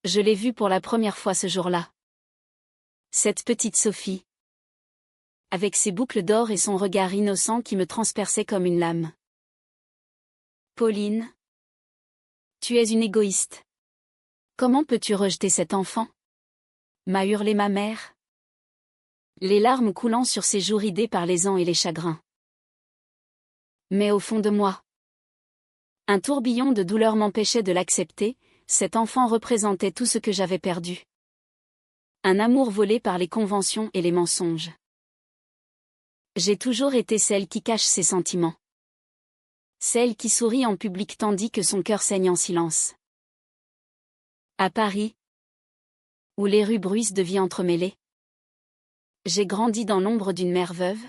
Je l'ai vue pour la première fois ce jour-là. Cette petite Sophie. Avec ses boucles d'or et son regard innocent qui me transperçait comme une lame. Pauline. Tu es une égoïste. Comment peux-tu rejeter cet enfant? M'a hurlé ma mère. Les larmes coulant sur ses joues ridées par les ans et les chagrins. Mais au fond de moi, un tourbillon de douleur m'empêchait de l'accepter, cet enfant représentait tout ce que j'avais perdu. Un amour volé par les conventions et les mensonges. J'ai toujours été celle qui cache ses sentiments. Celle qui sourit en public tandis que son cœur saigne en silence. À Paris, où les rues bruissent de vie entremêlée, j'ai grandi dans l'ombre d'une mère veuve,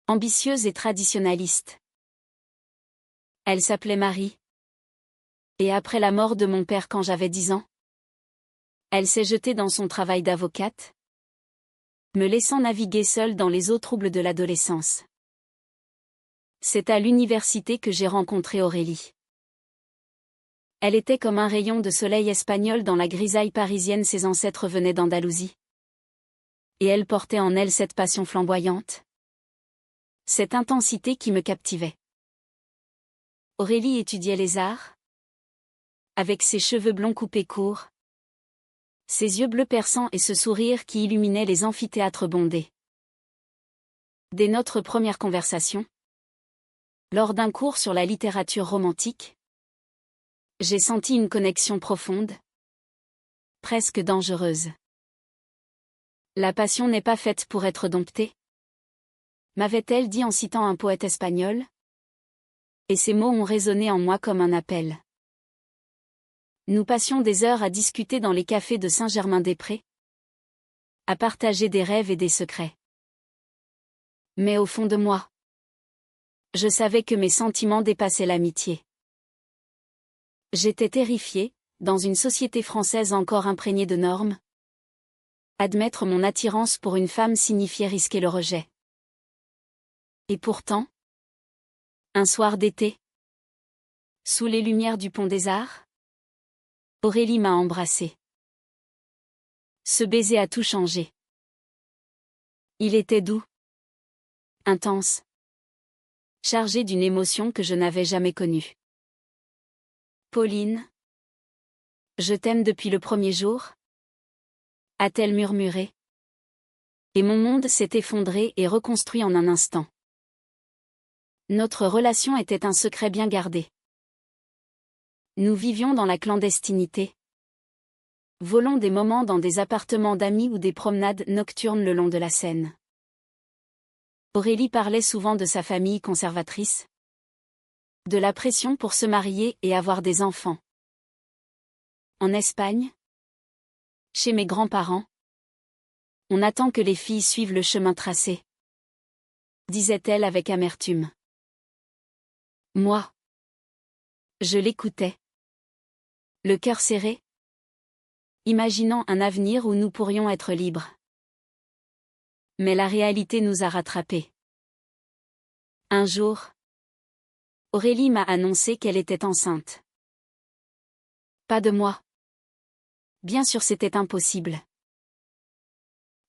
ambitieuse et traditionnaliste. Elle s'appelait Marie. Et après la mort de mon père quand j'avais 10 ans, elle s'est jetée dans son travail d'avocate, me laissant naviguer seule dans les eaux troubles de l'adolescence. C'est à l'université que j'ai rencontré Aurélie. Elle était comme un rayon de soleil espagnol dans la grisaille parisienne, ses ancêtres venaient d'Andalousie. Et elle portait en elle cette passion flamboyante, cette intensité qui me captivait. Aurélie étudiait les arts, avec ses cheveux blonds coupés courts, ses yeux bleus perçants et ce sourire qui illuminait les amphithéâtres bondés. Dès notre première conversation, lors d'un cours sur la littérature romantique, j'ai senti une connexion profonde, presque dangereuse. La passion n'est pas faite pour être domptée, m'avait-elle dit en citant un poète espagnol, et ces mots ont résonné en moi comme un appel. Nous passions des heures à discuter dans les cafés de Saint-Germain-des-Prés, à partager des rêves et des secrets. Mais au fond de moi, je savais que mes sentiments dépassaient l'amitié. J'étais terrifiée, dans une société française encore imprégnée de normes. Admettre mon attirance pour une femme signifiait risquer le rejet. Et pourtant, un soir d'été, sous les lumières du Pont des Arts, Aurélie m'a embrassée. Ce baiser a tout changé. Il était doux, intense, chargé d'une émotion que je n'avais jamais connue. Pauline, je t'aime depuis le premier jour, a-t-elle murmuré. Et mon monde s'est effondré et reconstruit en un instant. Notre relation était un secret bien gardé. Nous vivions dans la clandestinité. Volons des moments dans des appartements d'amis ou des promenades nocturnes le long de la Seine. Aurélie parlait souvent de sa famille conservatrice, de la pression pour se marier et avoir des enfants. En Espagne, chez mes grands-parents, on attend que les filles suivent le chemin tracé, disait-elle avec amertume. Moi, je l'écoutais, le cœur serré, imaginant un avenir où nous pourrions être libres. Mais la réalité nous a rattrapés. Un jour, Aurélie m'a annoncé qu'elle était enceinte. Pas de moi. Bien sûr, c'était impossible.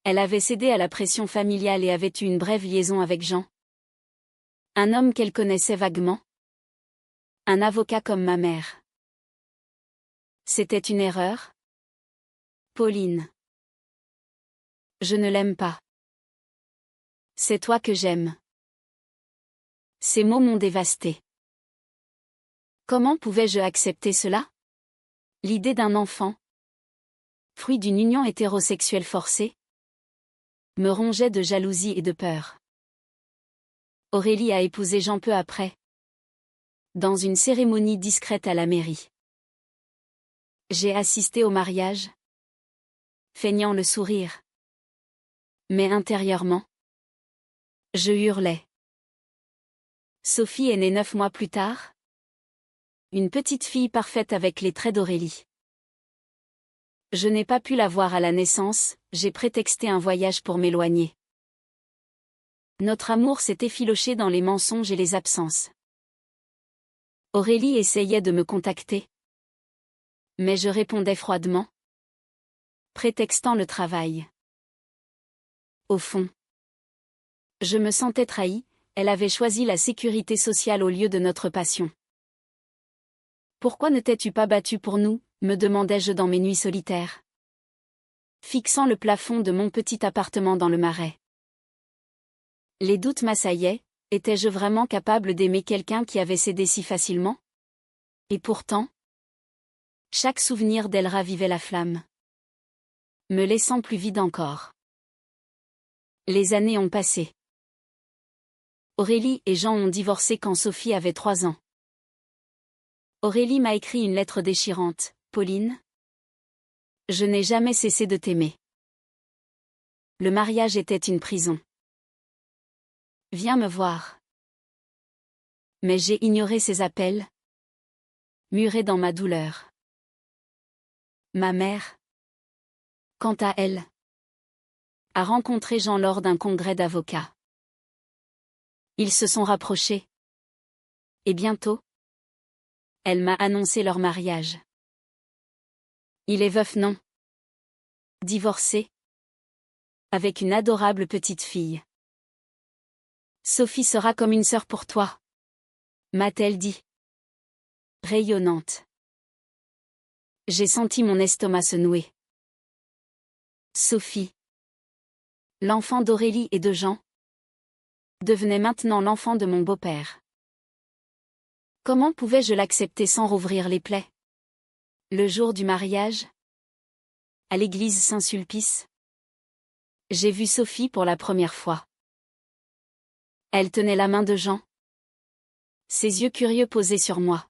Elle avait cédé à la pression familiale et avait eu une brève liaison avec Jean. Un homme qu'elle connaissait vaguement. Un avocat comme ma mère. C'était une erreur. Pauline. Je ne l'aime pas. C'est toi que j'aime. Ces mots m'ont dévastée. Comment pouvais-je accepter cela? L'idée d'un enfant, fruit d'une union hétérosexuelle forcée, me rongeait de jalousie et de peur. Aurélie a épousé Jean peu après, dans une cérémonie discrète à la mairie. J'ai assisté au mariage, feignant le sourire. Mais intérieurement, je hurlais. Sophie est née 9 mois plus tard. Une petite fille parfaite avec les traits d'Aurélie. Je n'ai pas pu la voir à la naissance, j'ai prétexté un voyage pour m'éloigner. Notre amour s'est effiloché dans les mensonges et les absences. Aurélie essayait de me contacter. Mais je répondais froidement, prétextant le travail. Au fond, je me sentais trahi, elle avait choisi la sécurité sociale au lieu de notre passion. Pourquoi ne t'es-tu pas battu pour nous, me demandais-je dans mes nuits solitaires, fixant le plafond de mon petit appartement dans le Marais. Les doutes m'assaillaient, étais-je vraiment capable d'aimer quelqu'un qui avait cédé si facilement? Et pourtant, chaque souvenir d'elle ravivait la flamme, me laissant plus vide encore. Les années ont passé. Aurélie et Jean ont divorcé quand Sophie avait 3 ans. Aurélie m'a écrit une lettre déchirante. Pauline, je n'ai jamais cessé de t'aimer. Le mariage était une prison. Viens me voir. Mais j'ai ignoré ses appels, muré dans ma douleur. Ma mère, quant à elle, a rencontré Jean lors d'un congrès d'avocats. Ils se sont rapprochés. Et bientôt, elle m'a annoncé leur mariage. Il est veuf, non? Divorcé. Avec une adorable petite fille. Sophie sera comme une sœur pour toi, m'a-t-elle dit. Rayonnante. J'ai senti mon estomac se nouer. Sophie, l'enfant d'Aurélie et de Jean, devenait maintenant l'enfant de mon beau-père. Comment pouvais-je l'accepter sans rouvrir les plaies? Le jour du mariage, à l'église Saint-Sulpice, j'ai vu Sophie pour la première fois. Elle tenait la main de Jean, ses yeux curieux posés sur moi.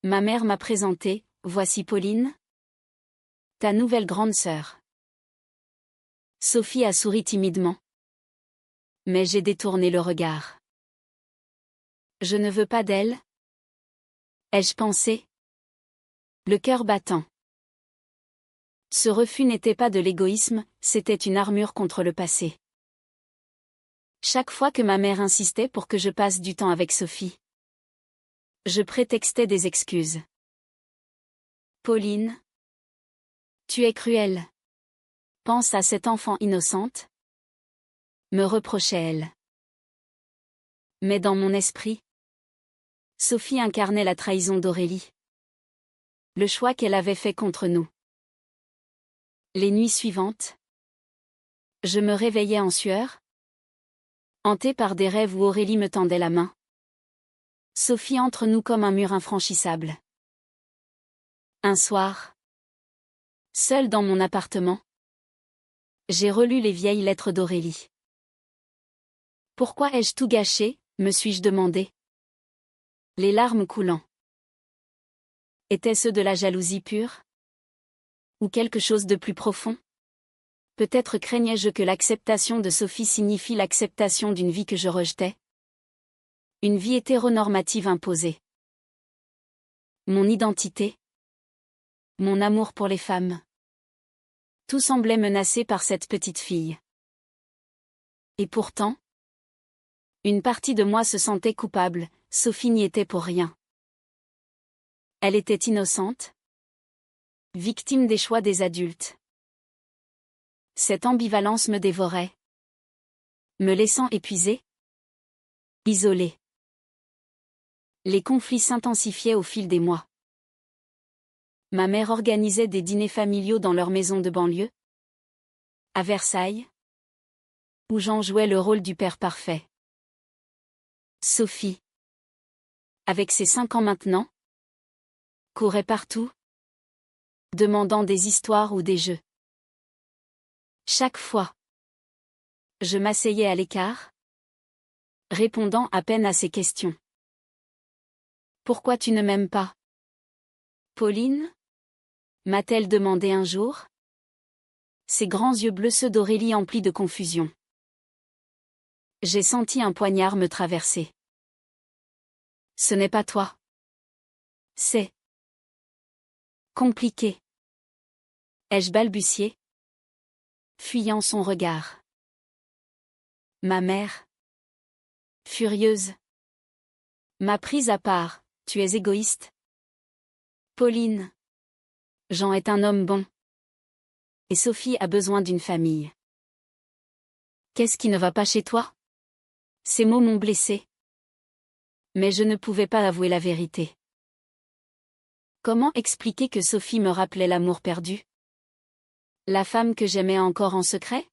Ma mère m'a présenté, voici Pauline, ta nouvelle grande sœur. Sophie a souri timidement. Mais j'ai détourné le regard. Je ne veux pas d'elle, ai-je pensé, le cœur battant. Ce refus n'était pas de l'égoïsme, c'était une armure contre le passé. Chaque fois que ma mère insistait pour que je passe du temps avec Sophie, je prétextais des excuses. Pauline, tu es cruelle. Pense à cette enfant innocente, me reprochait-elle. Mais dans mon esprit, Sophie incarnait la trahison d'Aurélie. Le choix qu'elle avait fait contre nous. Les nuits suivantes, je me réveillais en sueur, hantée par des rêves où Aurélie me tendait la main. Sophie entre nous comme un mur infranchissable. Un soir, seule dans mon appartement, j'ai relu les vieilles lettres d'Aurélie. Pourquoi ai-je tout gâché, me suis-je demandé. Les larmes coulant. Étaient-ce de la jalousie pure? Ou quelque chose de plus profond? Peut-être craignais-je que l'acceptation de Sophie signifie l'acceptation d'une vie que je rejetais. Une vie hétéronormative imposée. Mon identité. Mon amour pour les femmes. Tout semblait menacé par cette petite fille. Et pourtant, une partie de moi se sentait coupable, Sophie n'y était pour rien. Elle était innocente, victime des choix des adultes. Cette ambivalence me dévorait, me laissant épuisée, isolée. Les conflits s'intensifiaient au fil des mois. Ma mère organisait des dîners familiaux dans leur maison de banlieue, à Versailles, où Jean jouait le rôle du père parfait. Sophie, avec ses 5 ans maintenant, courait partout, demandant des histoires ou des jeux. Chaque fois, je m'asseyais à l'écart, répondant à peine à ses questions. Pourquoi tu ne m'aimes pas, Pauline? M'a-t-elle demandé un jour. Ses grands yeux bleus ceux d'Aurélie emplis de confusion. J'ai senti un poignard me traverser. Ce n'est pas toi. C'est compliqué. Ai-je balbutié, fuyant son regard. Ma mère, furieuse, m'a prise à part. Tu es égoïste, Pauline. Jean est un homme bon. Et Sophie a besoin d'une famille. Qu'est-ce qui ne va pas chez toi? Ces mots m'ont blessée. Mais je ne pouvais pas avouer la vérité. Comment expliquer que Sophie me rappelait l'amour perdu? La femme que j'aimais encore en secret?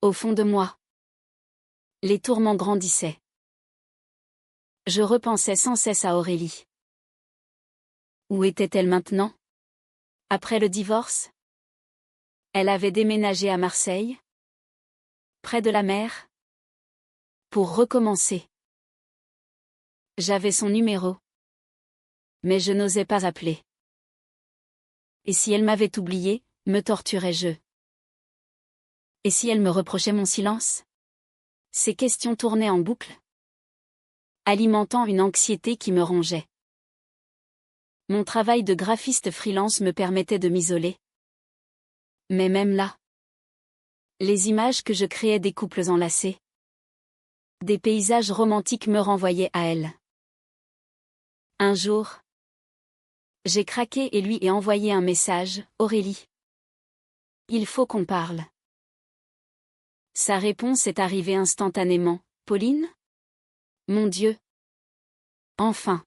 Au fond de moi. Les tourments grandissaient. Je repensais sans cesse à Aurélie. Où était-elle maintenant? Après le divorce? Elle avait déménagé à Marseille? Près de la mer? Pour recommencer. J'avais son numéro. Mais je n'osais pas appeler. Et si elle m'avait oublié, me torturais-je? Et si elle me reprochait mon silence? Ces questions tournaient en boucle, alimentant une anxiété qui me rongeait. Mon travail de graphiste freelance me permettait de m'isoler. Mais même là, les images que je créais des couples enlacés, des paysages romantiques me renvoyaient à elle. Un jour, j'ai craqué et lui ai envoyé un message: Aurélie. Il faut qu'on parle. Sa réponse est arrivée instantanément: Pauline? Mon Dieu. Enfin.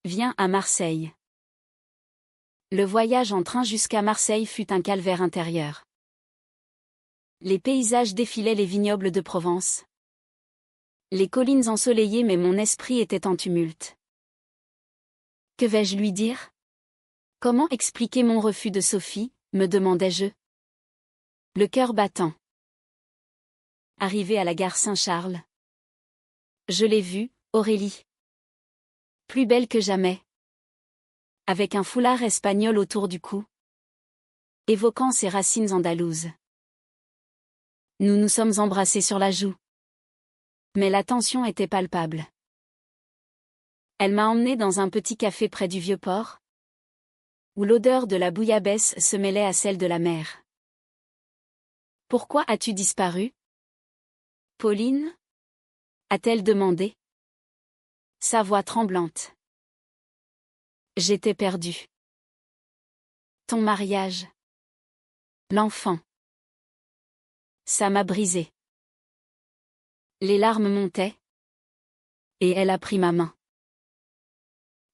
Viens à Marseille. Le voyage en train jusqu'à Marseille fut un calvaire intérieur. Les paysages défilaient les vignobles de Provence. Les collines ensoleillées, mais mon esprit était en tumulte. Que vais-je lui dire? Comment expliquer mon refus de Sophie, me demandais-je. Le cœur battant. Arrivé à la gare Saint-Charles. Je l'ai vue, Aurélie. Plus belle que jamais. Avec un foulard espagnol autour du cou. Évoquant ses racines andalouses. Nous nous sommes embrassés sur la joue. Mais la tension était palpable. Elle m'a emmené dans un petit café près du Vieux-Port, où l'odeur de la bouillabaisse se mêlait à celle de la mer. Pourquoi as-tu disparu? Pauline? A-t-elle demandé? Sa voix tremblante. J'étais perdue. Ton mariage. L'enfant. Ça m'a brisée. Les larmes montaient. Et elle a pris ma main.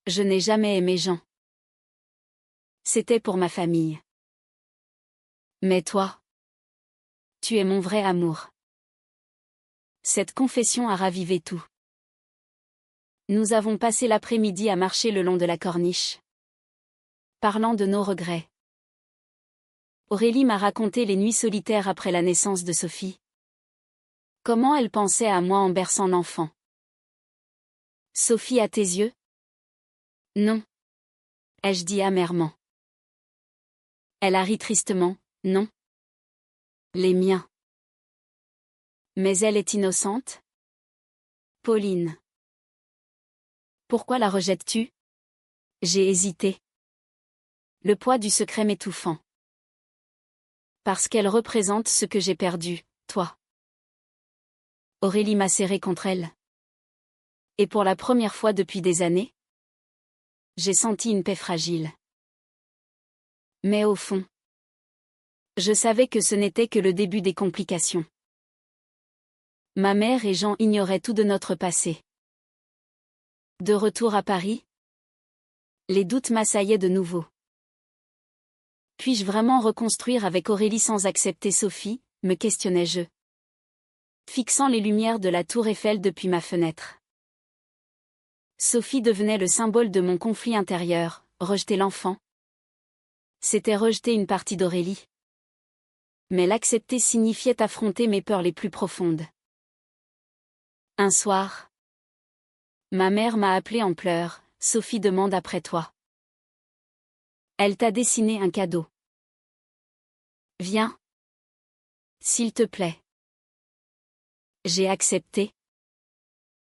Je n'ai jamais aimé Jean. C'était pour ma famille. Mais toi, tu es mon vrai amour. Cette confession a ravivé tout. Nous avons passé l'après-midi à marcher le long de la corniche, parlant de nos regrets. Aurélie m'a raconté les nuits solitaires après la naissance de Sophie. Comment elle pensait à moi en berçant l'enfant. Sophie, à tes yeux? Non. Ai-je dit amèrement. Elle a ri tristement: non. Les miens. Mais elle est innocente? Pauline. Pourquoi la rejettes-tu? J'ai hésité. Le poids du secret m'étouffant. Parce qu'elle représente ce que j'ai perdu, toi. Aurélie m'a serré contre elle. Et pour la première fois depuis des années, j'ai senti une paix fragile. Mais au fond, je savais que ce n'était que le début des complications. Ma mère et Jean ignoraient tout de notre passé. De retour à Paris, les doutes m'assaillaient de nouveau. Puis-je vraiment reconstruire avec Aurélie sans accepter Sophie, me questionnais-je, fixant les lumières de la tour Eiffel depuis ma fenêtre. Sophie devenait le symbole de mon conflit intérieur. Rejeter l'enfant, c'était rejeter une partie d'Aurélie. Mais l'accepter signifiait affronter mes peurs les plus profondes. Un soir, ma mère m'a appelée en pleurs: Sophie demande après toi. Elle t'a dessiné un cadeau. Viens. S'il te plaît. J'ai accepté.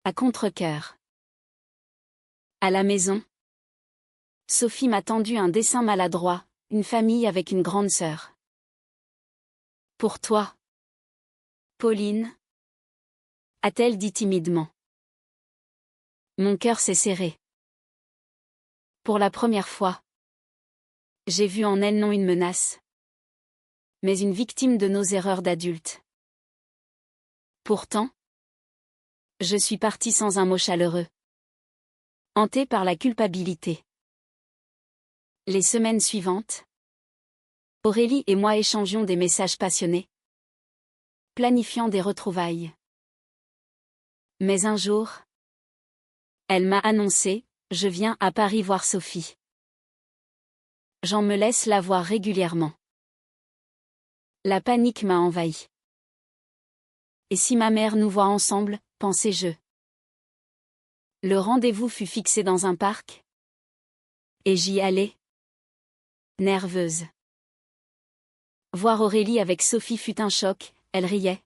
À contre-cœur. À la maison, Sophie m'a tendu un dessin maladroit: une famille avec une grande sœur. Pour toi. Pauline? A-t-elle dit timidement. Mon cœur s'est serré. Pour la première fois, j'ai vu en elle non une menace, mais une victime de nos erreurs d'adultes. Pourtant, je suis partie sans un mot chaleureux, hantée par la culpabilité. Les semaines suivantes, Aurélie et moi échangions des messages passionnés, planifiant des retrouvailles. Mais un jour, elle m'a annoncé: je viens à Paris voir Sophie. J'en me laisse la voir régulièrement. La panique m'a envahi. Et si ma mère nous voit ensemble, pensais-je. Le rendez-vous fut fixé dans un parc. Et j'y allai, nerveuse. Voir Aurélie avec Sophie fut un choc, elle riait.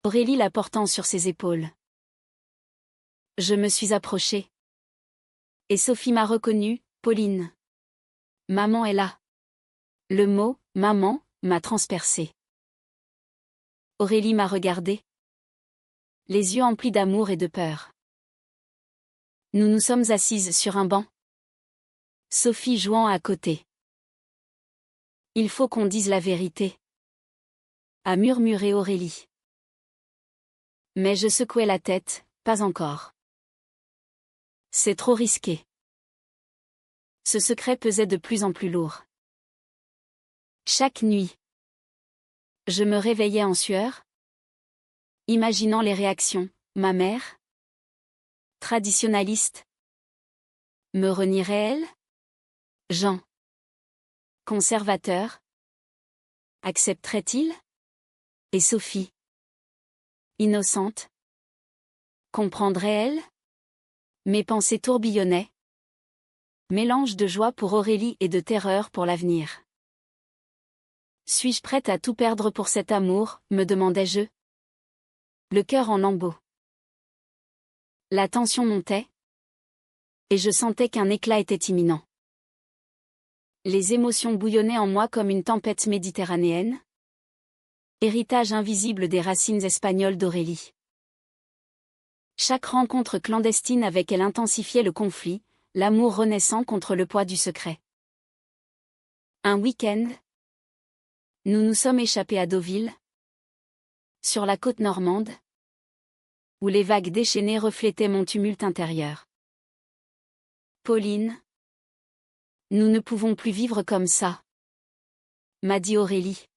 Aurélie la portant sur ses épaules. Je me suis approchée. Et Sophie m'a reconnue: Pauline. Maman est là. Le mot « maman » m'a transpercée. Aurélie m'a regardée, les yeux emplis d'amour et de peur. Nous nous sommes assises sur un banc, Sophie jouant à côté. Il faut qu'on dise la vérité, a murmuré Aurélie. Mais je secouai la tête: pas encore. C'est trop risqué. Ce secret pesait de plus en plus lourd. Chaque nuit, je me réveillais en sueur, imaginant les réactions. Ma mère, traditionnaliste, me renierait-elle? Jean, conservateur, accepterait-il? Et Sophie, innocente, comprendrait-elle? Mes pensées tourbillonnaient, mélange de joie pour Aurélie et de terreur pour l'avenir. Suis-je prête à tout perdre pour cet amour, me demandais-je, le cœur en lambeaux. La tension montait, et je sentais qu'un éclat était imminent. Les émotions bouillonnaient en moi comme une tempête méditerranéenne, héritage invisible des racines espagnoles d'Aurélie. Chaque rencontre clandestine avec elle intensifiait le conflit, l'amour renaissant contre le poids du secret. Un week-end, nous nous sommes échappés à Deauville, sur la côte normande, où les vagues déchaînées reflétaient mon tumulte intérieur. Pauline, nous ne pouvons plus vivre comme ça, m'a dit Aurélie,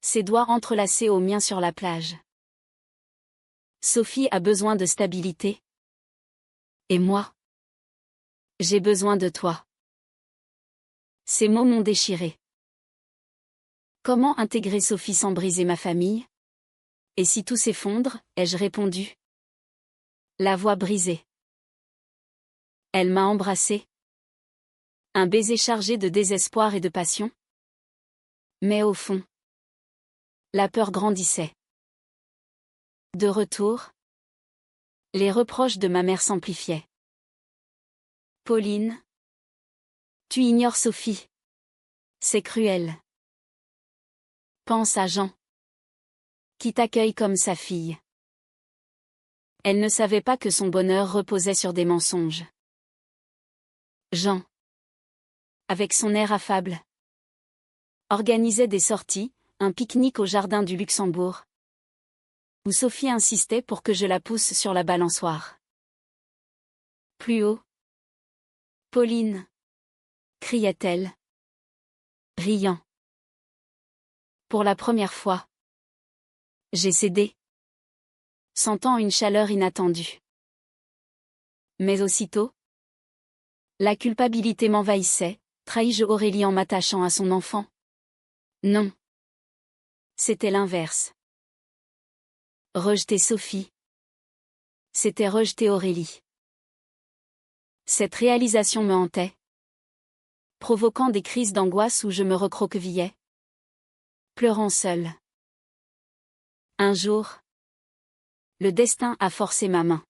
ses doigts entrelacés aux miens sur la plage. Sophie a besoin de stabilité. Et moi, j'ai besoin de toi. Ces mots m'ont déchiré. Comment intégrer Sophie sans briser ma famille? Et si tout s'effondre, ai-je répondu. La voix brisée. Elle m'a embrassée. Un baiser chargé de désespoir et de passion. Mais au fond, la peur grandissait. De retour, les reproches de ma mère s'amplifiaient. Pauline, tu ignores Sophie. C'est cruel. Pense à Jean, qui t'accueille comme sa fille. Elle ne savait pas que son bonheur reposait sur des mensonges. Jean, avec son air affable, organisait des sorties, un pique-nique au jardin du Luxembourg, où Sophie insistait pour que je la pousse sur la balançoire. Plus haut. Pauline, criait-elle, riant. Pour la première fois, j'ai cédé, sentant une chaleur inattendue. Mais aussitôt, la culpabilité m'envahissait. Trahis-je Aurélie en m'attachant à son enfant? Non. C'était l'inverse. Rejeter Sophie, c'était rejeter Aurélie. Cette réalisation me hantait, provoquant des crises d'angoisse où je me recroquevillais, pleurant seule. Un jour, le destin a forcé ma main.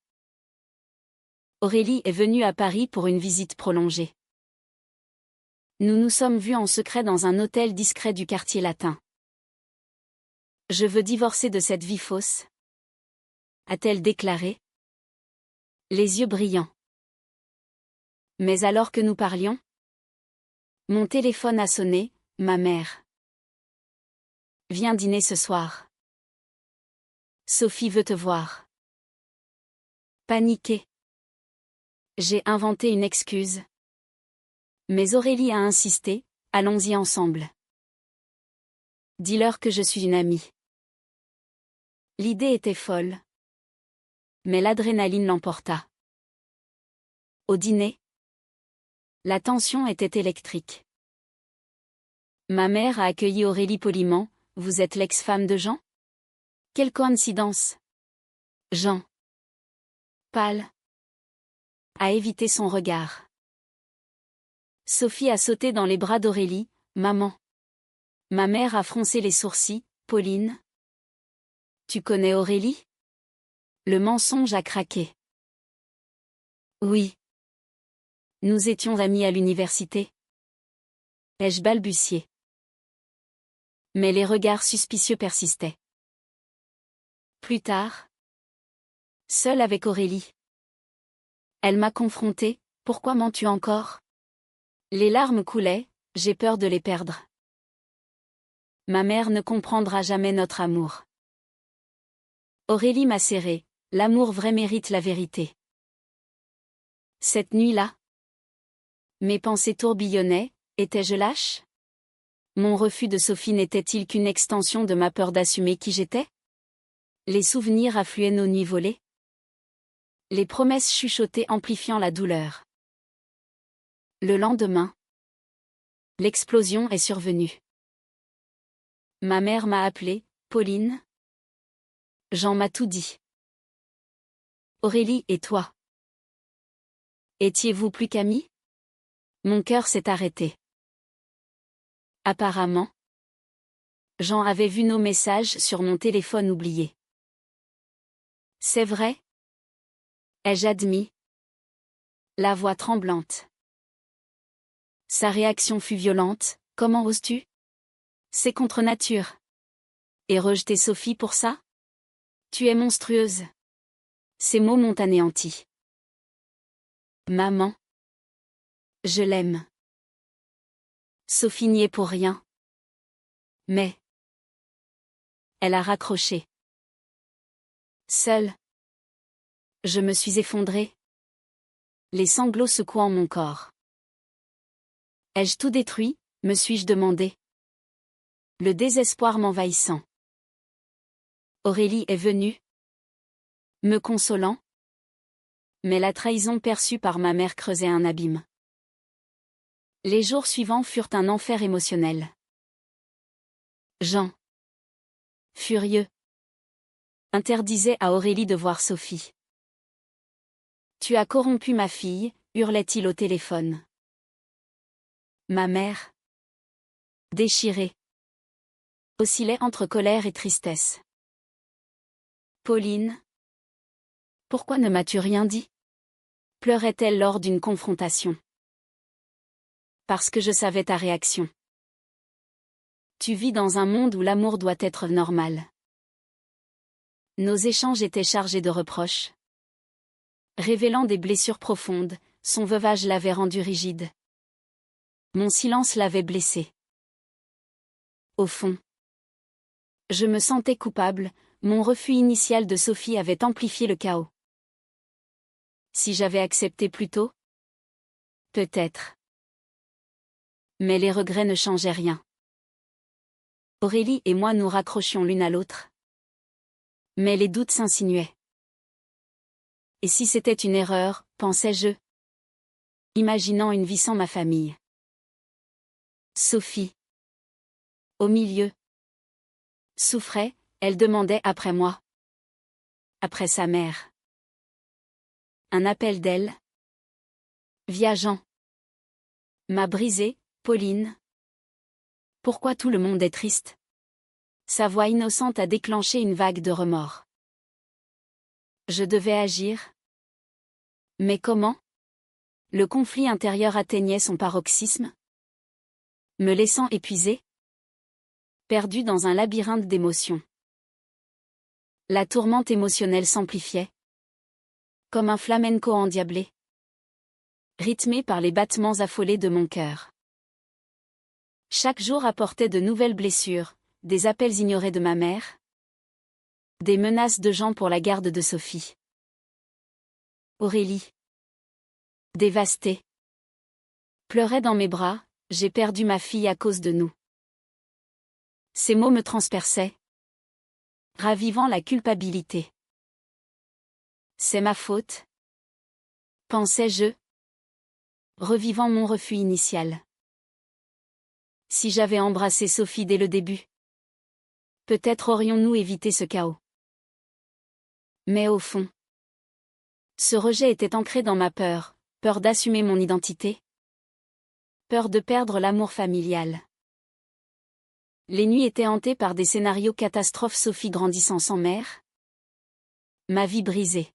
Aurélie est venue à Paris pour une visite prolongée. Nous nous sommes vus en secret dans un hôtel discret du quartier latin. Je veux divorcer de cette vie fausse, a-t-elle déclaré, les yeux brillants. Mais alors que nous parlions? Mon téléphone a sonné, ma mère. Viens dîner ce soir. Sophie veut te voir. Paniquée. J'ai inventé une excuse. Mais Aurélie a insisté, allons-y ensemble. Dis-leur que je suis une amie. L'idée était folle. Mais l'adrénaline l'emporta. Au dîner, la tension était électrique. Ma mère a accueilli Aurélie poliment. Vous êtes l'ex-femme de Jean? Quelle coïncidence! Jean, pâle, a évité son regard. Sophie a sauté dans les bras d'Aurélie. Maman. Ma mère a froncé les sourcils. Pauline. Tu connais Aurélie? Le mensonge a craqué. Oui. Nous étions amis à l'université. Ai-je balbutié. Mais les regards suspicieux persistaient. Plus tard, seule avec Aurélie. Elle m'a confrontée. Pourquoi mens-tu encore? Les larmes coulaient, j'ai peur de les perdre. Ma mère ne comprendra jamais notre amour. Aurélie m'a serré. L'amour vrai mérite la vérité. Cette nuit-là, mes pensées tourbillonnaient. Étais-je lâche? Mon refus de Sophie n'était-il qu'une extension de ma peur d'assumer qui j'étais? Les souvenirs affluaient nos nuits volées. Les promesses chuchotées amplifiant la douleur. Le lendemain, l'explosion est survenue. Ma mère m'a appelée, Pauline. Jean m'a tout dit. Aurélie et toi? Étiez-vous plus qu'amis? Mon cœur s'est arrêté. Apparemment, Jean avait vu nos messages sur mon téléphone oublié. C'est vrai? Ai-je admis? La voix tremblante. Sa réaction fut violente. Comment oses-tu? C'est contre nature. Et rejeter Sophie pour ça? Tu es monstrueuse. Ces mots m'ont anéanti. Maman. Je l'aime. Sophie n'y est pour rien. Mais. Elle a raccroché. Seule. Je me suis effondrée. Les sanglots secouant mon corps. Ai-je tout détruit, me suis-je demandé. Le désespoir m'envahissant. Aurélie est venue. Me consolant. Mais la trahison perçue par ma mère creusait un abîme. Les jours suivants furent un enfer émotionnel. Jean, furieux, interdisait à Aurélie de voir Sophie. Tu as corrompu ma fille, hurlait-il au téléphone. Ma mère, déchirée, oscillait entre colère et tristesse. Pauline, pourquoi ne m'as-tu rien dit? Pleurait-elle lors d'une confrontation. Parce que je savais ta réaction. Tu vis dans un monde où l'amour doit être normal. Nos échanges étaient chargés de reproches. Révélant des blessures profondes, son veuvage l'avait rendu rigide. Mon silence l'avait blessé. Au fond, je me sentais coupable, mon refus initial de Sophie avait amplifié le chaos. Si j'avais accepté plus tôt? Peut-être. Mais les regrets ne changeaient rien. Aurélie et moi nous raccrochions l'une à l'autre. Mais les doutes s'insinuaient. Et si c'était une erreur, pensais-je, imaginant une vie sans ma famille. Sophie, au milieu, souffrait, elle demandait après moi. Après sa mère. Un appel d'elle. Via Jean. M'a brisé, Pauline. Pourquoi tout le monde est triste? Sa voix innocente a déclenché une vague de remords. Je devais agir. Mais comment? Le conflit intérieur atteignait son paroxysme. Me laissant épuisée. Perdue dans un labyrinthe d'émotions. La tourmente émotionnelle s'amplifiait. Comme un flamenco endiablé. rythmée par les battements affolés de mon cœur. Chaque jour apportait de nouvelles blessures, des appels ignorés de ma mère, des menaces de Jean pour la garde de Sophie. Aurélie, dévastée, pleurait dans mes bras, j'ai perdu ma fille à cause de nous. Ces mots me transperçaient, ravivant la culpabilité. C'est ma faute, pensais-je, revivant mon refus initial. Si j'avais embrassé Sophie dès le début, peut-être aurions-nous évité ce chaos. Mais au fond, ce rejet était ancré dans ma peur, peur d'assumer mon identité, peur de perdre l'amour familial. Les nuits étaient hantées par des scénarios catastrophes, Sophie grandissant sans mère, ma vie brisée.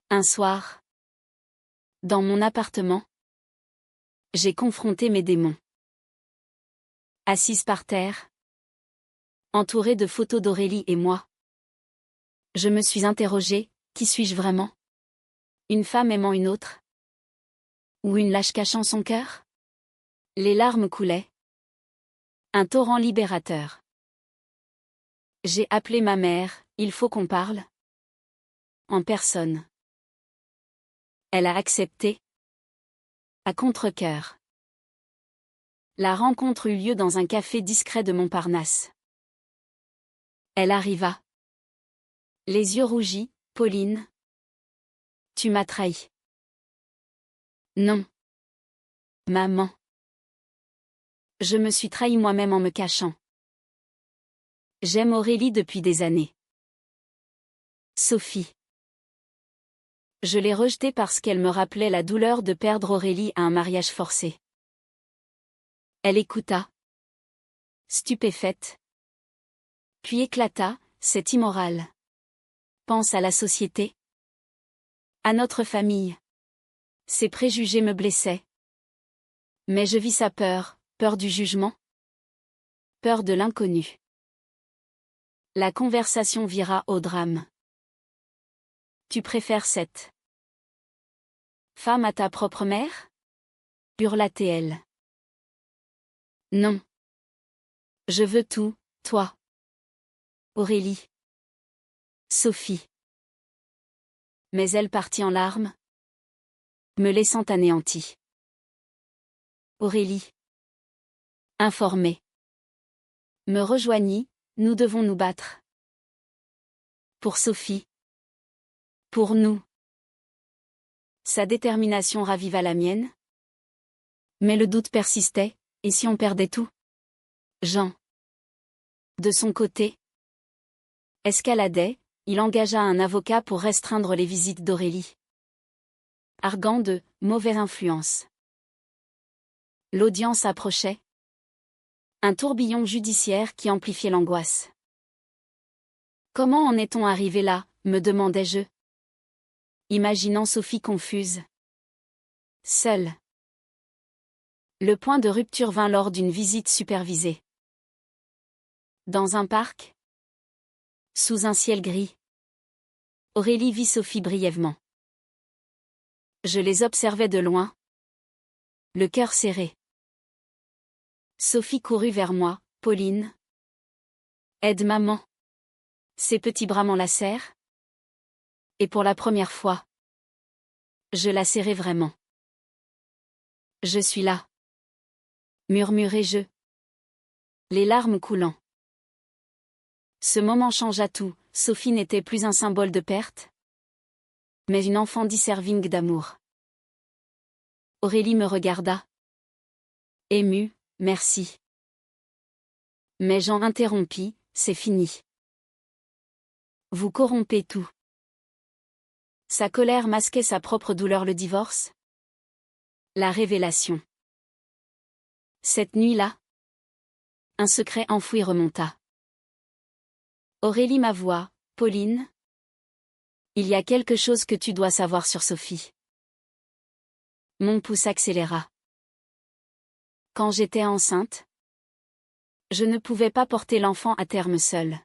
Un soir, dans mon appartement, j'ai confronté mes démons. Assise par terre, entourée de photos d'Aurélie et moi, je me suis interrogée, qui suis-je vraiment? Une femme aimant une autre? Ou une lâche cachant son cœur? Les larmes coulaient. Un torrent libérateur. J'ai appelé ma mère, il faut qu'on parle. En personne. Elle a accepté. À contre-cœur. La rencontre eut lieu dans un café discret de Montparnasse. Elle arriva. Les yeux rougis, Pauline. Tu m'as trahi. Non. Maman. Je me suis trahi moi-même en me cachant. J'aime Aurélie depuis des années. Sophie. Je l'ai rejetée parce qu'elle me rappelait la douleur de perdre Aurélie à un mariage forcé. Elle écouta. Stupéfaite. Puis éclata, c'est immoral. Pense à la société. À notre famille. Ses préjugés me blessaient. Mais je vis sa peur, peur du jugement. Peur de l'inconnu. La conversation vira au drame. Tu préfères cette femme à ta propre mère? Hurla-t-elle. Non. Je veux tout, toi. Aurélie. Sophie. Mais elle partit en larmes, me laissant anéantie. Aurélie. Informée. Me rejoignit, nous devons nous battre. Pour Sophie. Pour nous. Sa détermination raviva la mienne. Mais le doute persistait, et si on perdait tout? Jean. De son côté. Escaladait, il engagea un avocat pour restreindre les visites d'Aurélie. Arguant de « mauvaise influence ». L'audience approchait. Un tourbillon judiciaire qui amplifiait l'angoisse. Comment en est-on arrivé là, me demandais-je. Imaginant Sophie confuse. Seule. Le point de rupture vint lors d'une visite supervisée. Dans un parc. Sous un ciel gris. Aurélie vit Sophie brièvement. Je les observais de loin. Le cœur serré. Sophie courut vers moi, Pauline. Aide maman. Ses petits bras m'enlacèrent. Et pour la première fois, je la serrai vraiment. Je suis là. Murmurai-je. Les larmes coulant. Ce moment changea tout, Sophie n'était plus un symbole de perte, mais une enfant disserving d'amour. Aurélie me regarda. Émue, merci. Mais Jean interrompit, c'est fini. Vous corrompez tout. Sa colère masquait sa propre douleur, le divorce. La révélation. Cette nuit-là, un secret enfoui remonta. Aurélie m'avoua, Pauline. Il y a quelque chose que tu dois savoir sur Sophie. Mon pouce accéléra. Quand j'étais enceinte, je ne pouvais pas porter l'enfant à terme seule.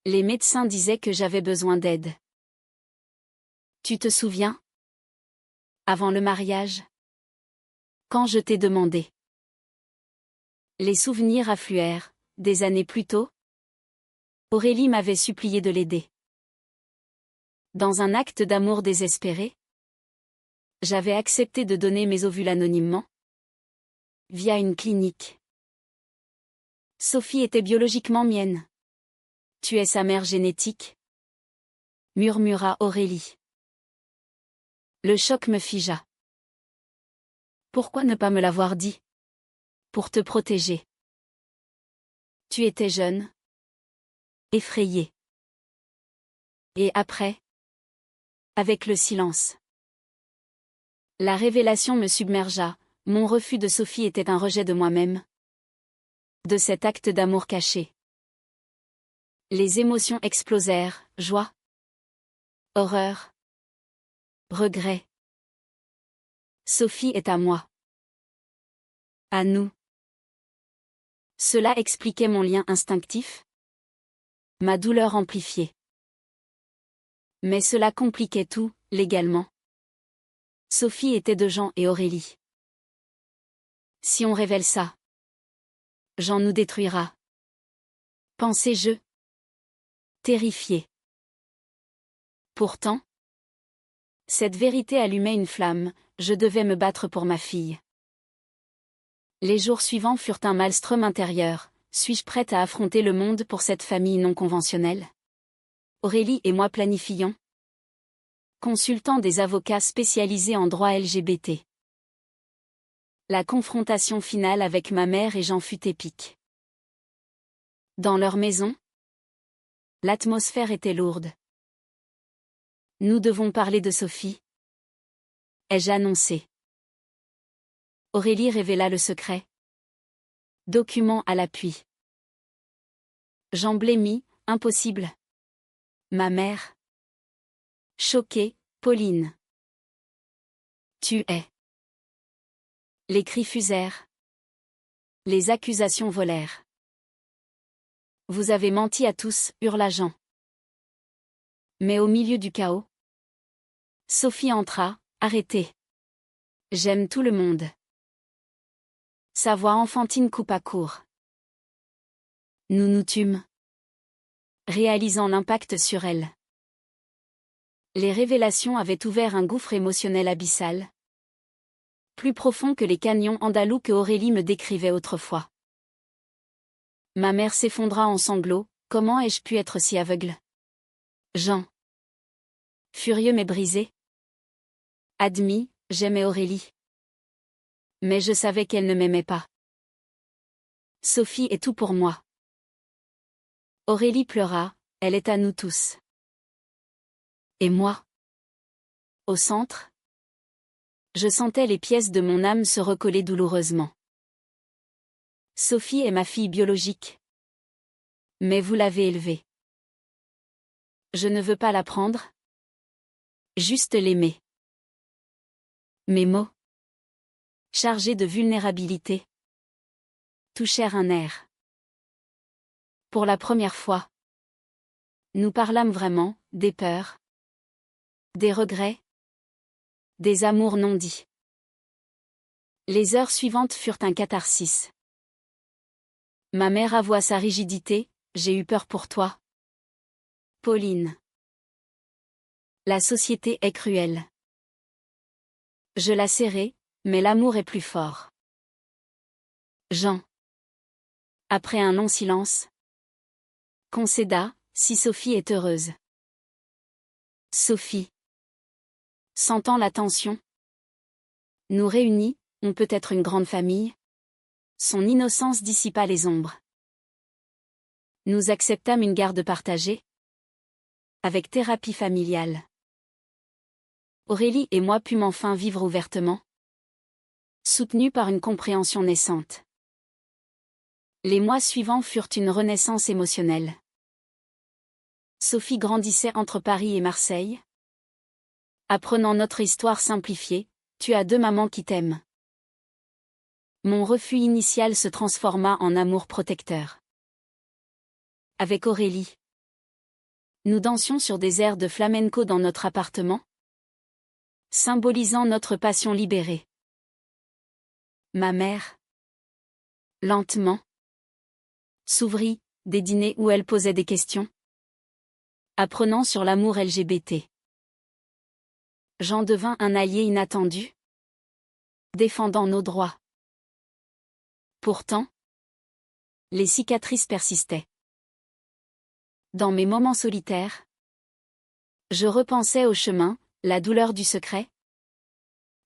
Les médecins disaient que j'avais besoin d'aide. Tu te souviens? Avant le mariage? Quand je t'ai demandé. Les souvenirs affluèrent, des années plus tôt. Aurélie m'avait supplié de l'aider. Dans un acte d'amour désespéré, j'avais accepté de donner mes ovules anonymement, via une clinique. Sophie était biologiquement mienne. Tu es sa mère génétique? Murmura Aurélie. Le choc me figea. Pourquoi ne pas me l'avoir dit? Pour te protéger. Tu étais jeune. Effrayée. Et après? Avec le silence. La révélation me submergea, mon refus de Sophie était un rejet de moi-même. De cet acte d'amour caché. Les émotions explosèrent, joie, horreur, regret. Sophie est à moi. À nous. Cela expliquait mon lien instinctif. Ma douleur amplifiée. Mais cela compliquait tout, légalement. Sophie était de Jean et Aurélie. Si on révèle ça, Jean nous détruira. Pensais-je. Terrifié. Pourtant, cette vérité allumait une flamme, je devais me battre pour ma fille. Les jours suivants furent un maelstrom intérieur, suis-je prête à affronter le monde pour cette famille non conventionnelle? Aurélie et moi planifions. Consultant des avocats spécialisés en droit LGBT. La confrontation finale avec ma mère et Jean fut épique. Dans leur maison, l'atmosphère était lourde. Nous devons parler de Sophie, ai-je annoncé. Aurélie révéla le secret. Document à l'appui. Jean blêmit, impossible. Ma mère. Choquée, Pauline. Tu es. Les cris fusèrent. Les accusations volèrent. Vous avez menti à tous, hurla Jean. Mais au milieu du chaos, Sophie entra, arrêtée. J'aime tout le monde. Sa voix enfantine coupa court. Nous nous tûmes, réalisant l'impact sur elle. Les révélations avaient ouvert un gouffre émotionnel abyssal, plus profond que les canyons andalous que Aurélie me décrivait autrefois. Ma mère s'effondra en sanglots, comment ai-je pu être si aveugle? Jean. Furieux mais brisé. Admis, j'aimais Aurélie. Mais je savais qu'elle ne m'aimait pas. Sophie est tout pour moi. Aurélie pleura, elle est à nous tous. Et moi? Au centre? Je sentais les pièces de mon âme se recoller douloureusement. Sophie est ma fille biologique. Mais vous l'avez élevée. Je ne veux pas la prendre. Juste l'aimer. Mes mots, chargés de vulnérabilité, touchèrent un air. Pour la première fois, nous parlâmes vraiment, des peurs, des regrets, des amours non dits. Les heures suivantes furent un catharsis. Ma mère avoua sa rigidité, j'ai eu peur pour toi. Pauline. La société est cruelle. Je la serrai, mais l'amour est plus fort. Jean. Après un long silence, concéda, si Sophie est heureuse. Sophie. Sentant la tension. Nous réunis, on peut être une grande famille. Son innocence dissipa les ombres. Nous acceptâmes une garde partagée. Avec thérapie familiale. Aurélie et moi pûmes enfin vivre ouvertement. Soutenus par une compréhension naissante. Les mois suivants furent une renaissance émotionnelle. Sophie grandissait entre Paris et Marseille. Apprenant notre histoire simplifiée, tu as deux mamans qui t'aiment. Mon refus initial se transforma en amour protecteur. Avec Aurélie. Nous dansions sur des airs de flamenco dans notre appartement. symbolisant notre passion libérée. Ma mère, lentement, s'ouvrit, des dîners où elle posait des questions, apprenant sur l'amour LGBT. J'en devins un allié inattendu, défendant nos droits. Pourtant, les cicatrices persistaient. Dans mes moments solitaires, je repensais au chemin, la douleur du secret,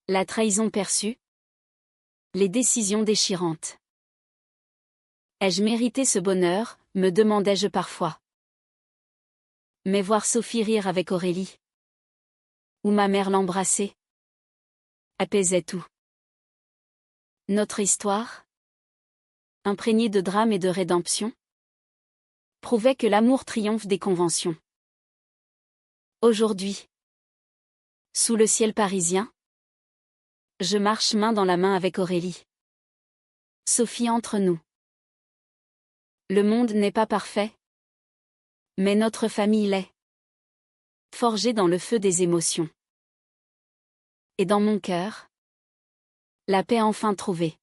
la trahison perçue, les décisions déchirantes. Ai-je mérité ce bonheur, me demandais-je parfois. Mais voir Sophie rire avec Aurélie, ou ma mère l'embrasser, apaisait tout. Notre histoire, imprégnée de drame et de rédemption, prouvait que l'amour triomphe des conventions. Aujourd'hui, sous le ciel parisien, je marche main dans la main avec Aurélie. Sophie entre nous. Le monde n'est pas parfait, mais notre famille l'est. Forgée dans le feu des émotions. Et dans mon cœur, la paix enfin trouvée.